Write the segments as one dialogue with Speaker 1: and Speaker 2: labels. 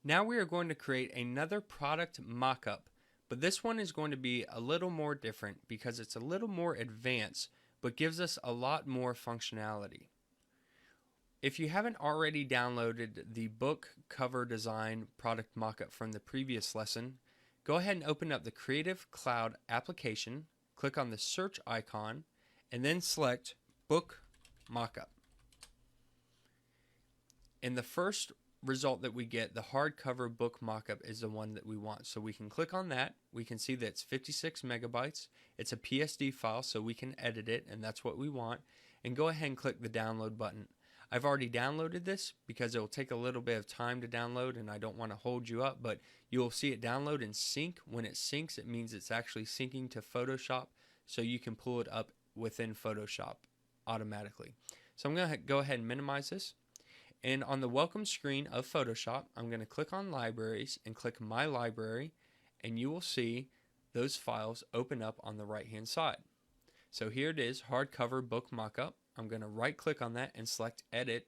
Speaker 1: Now we are going to create another product mockup, but this one is going to be a little more different because it's a little more advanced, but gives us a lot more functionality. If you haven't already downloaded the book cover design product mockup from the previous lesson, go ahead and open up the Creative Cloud application, click on the search icon, and then select Book Mockup. And the first result that we get, the hardcover book mockup, is the one that we want. So we can click on that. We can see that it's 56 megabytes. It's a PSD file, so we can edit it, and that's what we want. And go ahead and click the download button. I've already downloaded this because it will take a little bit of time to download, and I don't want to hold you up, but you'll see it download and sync. When it syncs, it means it's actually syncing to Photoshop, so you can pull it up within Photoshop automatically. So I'm going to go ahead and minimize this. And on the welcome screen of Photoshop, I'm going to click on Libraries and click My Library, and you will see those files open up on the right hand side. So here it is, hardcover book mockup. I'm going to right click on that and select Edit,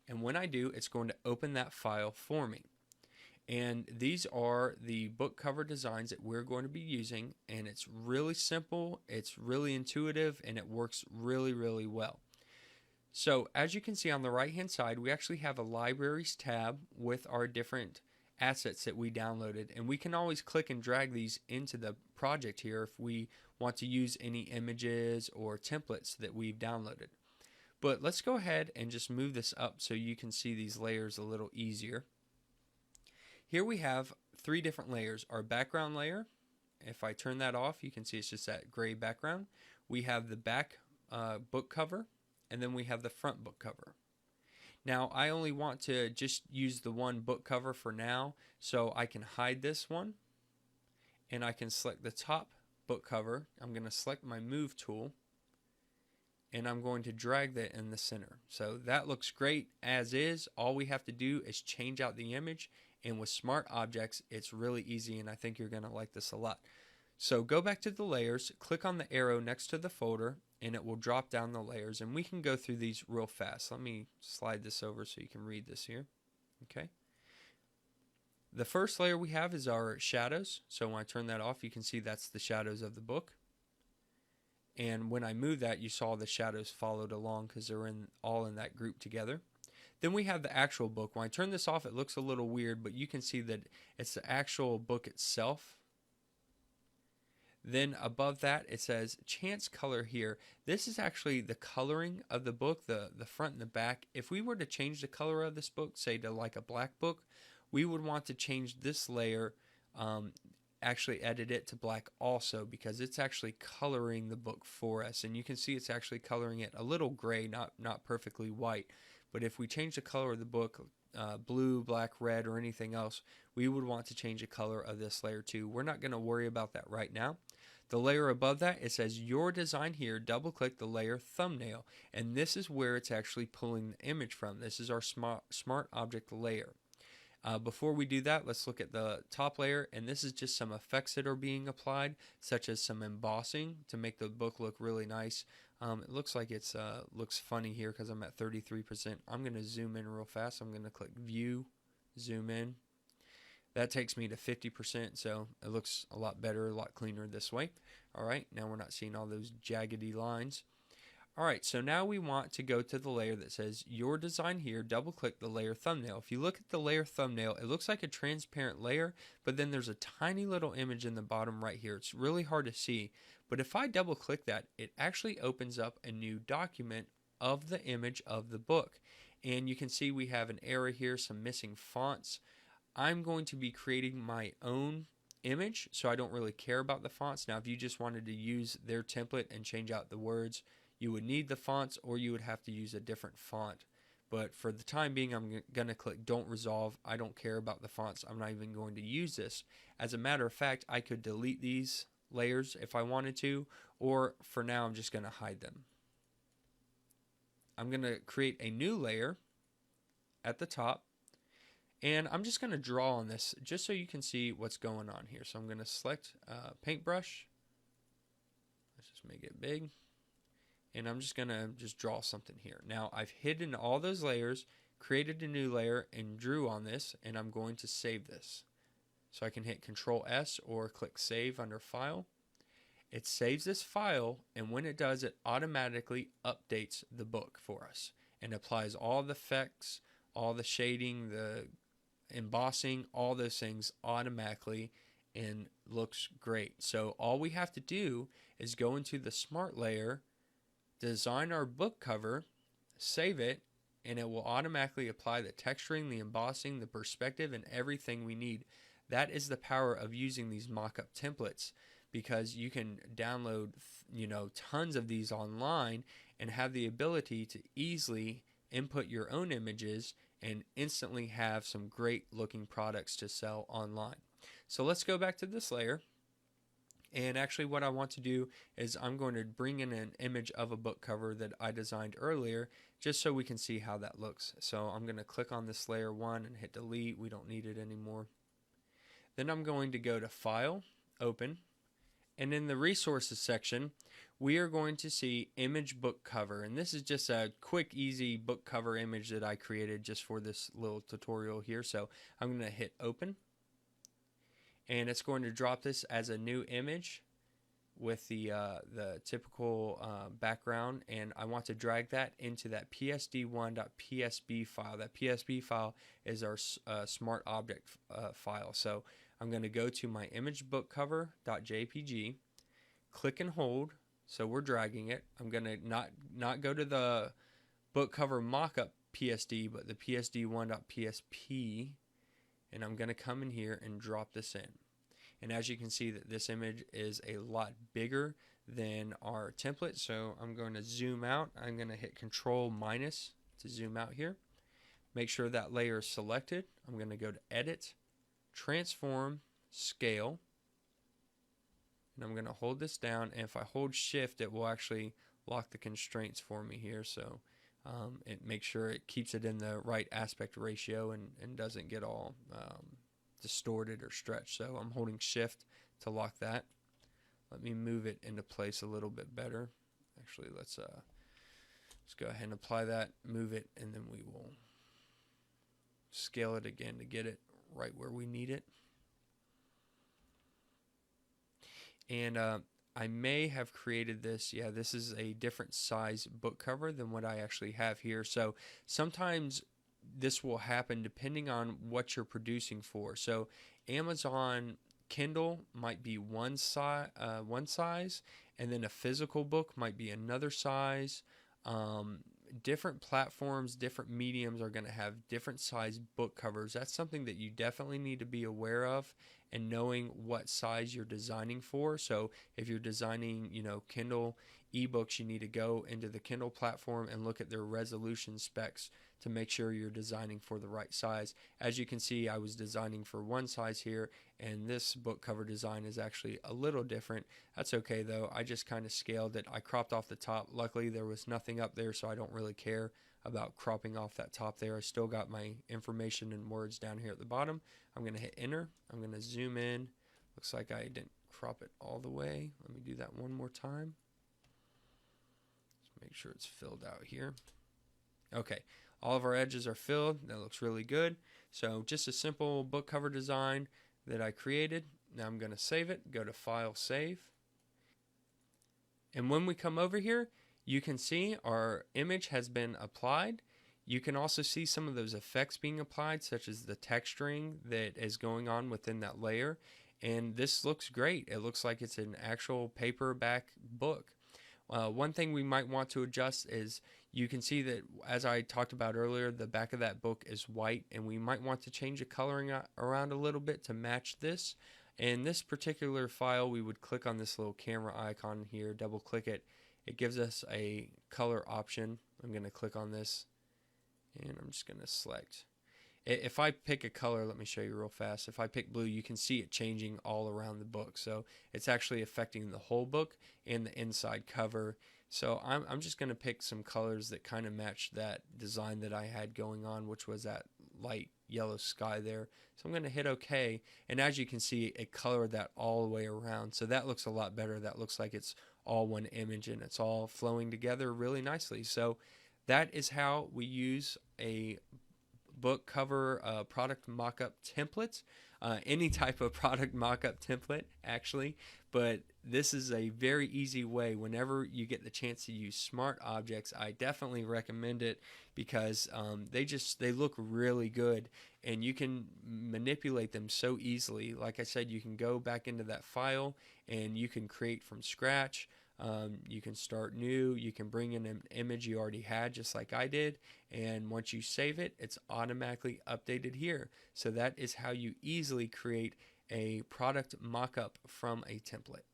Speaker 1: and when I do, it's going to open that file for me. And these are the book cover designs that we're going to be using, and it's really simple, it's really intuitive, and it works really, really well. So as you can see on the right hand side, we actually have a libraries tab with our different assets that we downloaded, and we can always click and drag these into the project here if we want to use any images or templates that we've downloaded. But let's go ahead and just move this up so you can see these layers a little easier. Here we have three different layers. Our background layer, if I turn that off, you can see it's just that gray background. We have the back book cover, and then we have the front book cover. Now I only want to just use the one book cover for now, so I can hide this one, and I can select the top book cover. I'm going to select my move tool, and I'm going to drag that in the center. So that looks great as is. All we have to do is change out the image, and with smart objects it's really easy, and I think you're going to like this a lot. So go back to the layers, click on the arrow next to the folder, and it will drop down the layers, and we can go through these real fast. Let me slide this over so you can read this here. Okay. The first layer we have is our shadows. So when I turn that off, you can see that's the shadows of the book. And when I move that, you saw the shadows followed along because they're all in that group together. Then we have the actual book. When I turn this off, it looks a little weird, but you can see that it's the actual book itself. Then above that, it says Chance Color here. This is actually the coloring of the book, the front and the back. If we were to change the color of this book, say to like a black book, we would want to change this layer, actually edit it to black also, because it's actually coloring the book for us. And you can see it's actually coloring it a little gray, not perfectly white. But if we change the color of the book, blue, black, red, or anything else, we would want to change the color of this layer too. We're not going to worry about that right now. The layer above that, it says Your Design here. Double click the layer Thumbnail, and this is where it's actually pulling the image from. This is our smart object layer. Before we do that, let's look at the top layer, and this is just some effects that are being applied, such as some embossing to make the book look really nice. It looks like it's looks funny here because I'm at 33%. I'm going to zoom in real fast. I'm going to click View, Zoom in. That takes me to 50%, so it looks a lot better, a lot cleaner this way. All right, now we're not seeing all those jaggedy lines. All right, so now we want to go to the layer that says Your Design here. Double click the layer Thumbnail. If you look at the layer Thumbnail, it looks like a transparent layer, but then there's a tiny little image in the bottom right here. It's really hard to see, but if I double click that, it actually opens up a new document of the image of the book. And you can see we have an error here, some missing fonts. I'm going to be creating my own image, so I don't really care about the fonts. Now, if you just wanted to use their template and change out the words, you would need the fonts, or you would have to use a different font. But for the time being, I'm going to click Don't Resolve. I don't care about the fonts. I'm not even going to use this. As a matter of fact, I could delete these layers if I wanted to, or for now, I'm just going to hide them. I'm going to create a new layer at the top, and I'm just going to draw on this just so you can see what's going on here. So I'm going to select paintbrush. Let's just make it big. And I'm just going to draw something here. Now I've hidden all those layers, created a new layer and drew on this, and I'm going to save this. So I can hit Control S or click Save under File. It saves this file, and when it does, it automatically updates the book for us and applies all the effects, all the shading, the embossing, all those things automatically, and looks great. So all we have to do is go into the Smart layer, design our book cover, save it, and it will automatically apply the texturing, the embossing, the perspective, and everything we need. That is the power of using these mock-up templates, because you can download, tons of these online and have the ability to easily input your own images and instantly have some great looking products to sell online. So let's go back to this layer. And actually what I want to do is I'm going to bring in an image of a book cover that I designed earlier, just so we can see how that looks. So I'm going to click on this layer 1 and hit delete. We don't need it anymore. Then I'm going to go to File, Open, and in the Resources section, we are going to see Image Book Cover. And this is just a quick, easy book cover image that I created just for this little tutorial here. So I'm going to hit Open, and it's going to drop this as a new image with the typical background, and I want to drag that into that psd1.psb file. That PSB file is our smart object file. So I'm going to go to my image book cover.jpg, click and hold. So we're dragging it. I'm going to not go to the book cover mockup PSD, but the psd1.psp, and I'm going to come in here and drop this in. And as you can see, that this image is a lot bigger than our template. So I'm going to zoom out. I'm going to hit Control minus to zoom out here. Make sure that layer is selected. I'm going to go to Edit, Transform, Scale. And I'm going to hold this down. And if I hold Shift, it will actually lock the constraints for me here. So it makes sure it keeps it in the right aspect ratio and doesn't get all distorted or stretched. So I'm holding Shift to lock that. Let me move it into place a little bit better. Actually, let's go ahead and apply that, move it, and then we will scale it again to get it right where we need it. And I may have created this. Yeah, this is a different size book cover than what I actually have here. So sometimes this will happen depending on what you're producing for. So Amazon Kindle might be one size, and then a physical book might be another size. Different platforms, different mediums are going to have different size book covers. That's something that you definitely need to be aware of, and knowing what size you're designing for. So if you're designing, Kindle ebooks, you need to go into the Kindle platform and look at their resolution specs to make sure you're designing for the right size. As you can see, I was designing for one size here, and this book cover design is actually a little different. That's okay though. I just kind of scaled it. I cropped off the top. Luckily there was nothing up there, so I don't really care about cropping off that top there. I still got my information and words down here at the bottom. I'm going to hit enter. I'm going to zoom in. Looks like I didn't crop it all the way. Let me do that one more time. Let's make sure it's filled out here. Okay, all of our edges are filled. That looks really good. So just a simple book cover design that I created. Now I'm going to save it. Go to File, Save. And when we come over here, you can see our image has been applied. You can also see some of those effects being applied, such as the texturing that is going on within that layer. And this looks great. It looks like it's an actual paperback book. One thing we might want to adjust is you can see that, as I talked about earlier, the back of that book is white, and we might want to change the coloring around a little bit to match this. In this particular file, we would click on this little camera icon here, double click it. It gives us a color option. I'm going to click on this, and I'm just going to select. If I pick a color, let me show you real fast. If I pick blue, you can see it changing all around the book. So it's actually affecting the whole book and the inside cover. So I'm just going to pick some colors that kind of match that design that I had going on, which was that light yellow sky there. So I'm going to hit OK. And as you can see, it colored that all the way around. So that looks a lot better. That looks like it's all one image and it's all flowing together really nicely. So that is how we use a book cover product mockup templates, any type of product mockup template actually, but this is a very easy way. Whenever you get the chance to use smart objects, I definitely recommend it because they look really good, and you can manipulate them so easily. Like I said, you can go back into that file and you can create from scratch. You can start new. You can bring in an image you already had, just like I did, and once you save it, it's automatically updated here. So that is how you easily create a product mockup from a template.